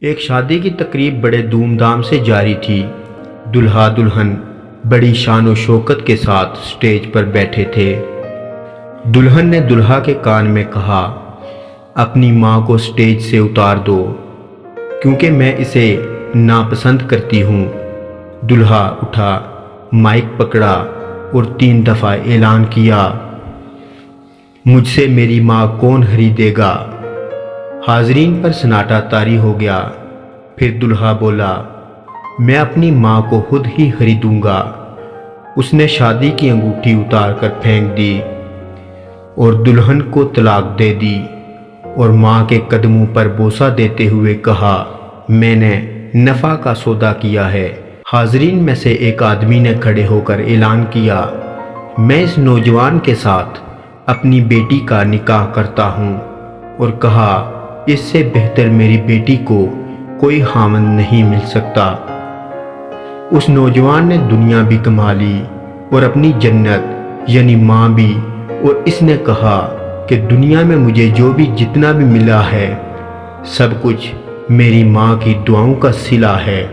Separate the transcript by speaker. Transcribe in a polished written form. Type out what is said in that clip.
Speaker 1: ایک شادی کی تقریب بڑے دھوم دھام سے جاری تھی۔ دلہا دلہن بڑی شان و شوکت کے ساتھ سٹیج پر بیٹھے تھے۔ دلہن نے دلہا کے کان میں کہا، اپنی ماں کو سٹیج سے اتار دو کیونکہ میں اسے ناپسند کرتی ہوں۔ دلہا اٹھا، مائک پکڑا اور 3 دفعہ اعلان کیا، مجھ سے میری ماں کون خریدے گا؟ حاضرین پر سناٹا طاری ہو گیا۔ پھر دلہا بولا، میں اپنی ماں کو خود ہی خریدوں گا۔ اس نے شادی کی انگوٹھی اتار کر پھینک دی اور دلہن کو طلاق دے دی اور ماں کے قدموں پر بوسہ دیتے ہوئے کہا، میں نے نفع کا سودا کیا ہے۔ حاضرین میں سے ایک آدمی نے کھڑے ہو کر اعلان کیا، میں اس نوجوان کے ساتھ اپنی بیٹی کا نکاح کرتا ہوں، اور کہا، اس سے بہتر میری بیٹی کو کوئی خاوند نہیں مل سکتا۔ اس نوجوان نے دنیا بھی کما لی اور اپنی جنت یعنی ماں بھی، اور اس نے کہا کہ دنیا میں مجھے جو بھی جتنا بھی ملا ہے سب کچھ میری ماں کی دعاؤں کا صلہ ہے۔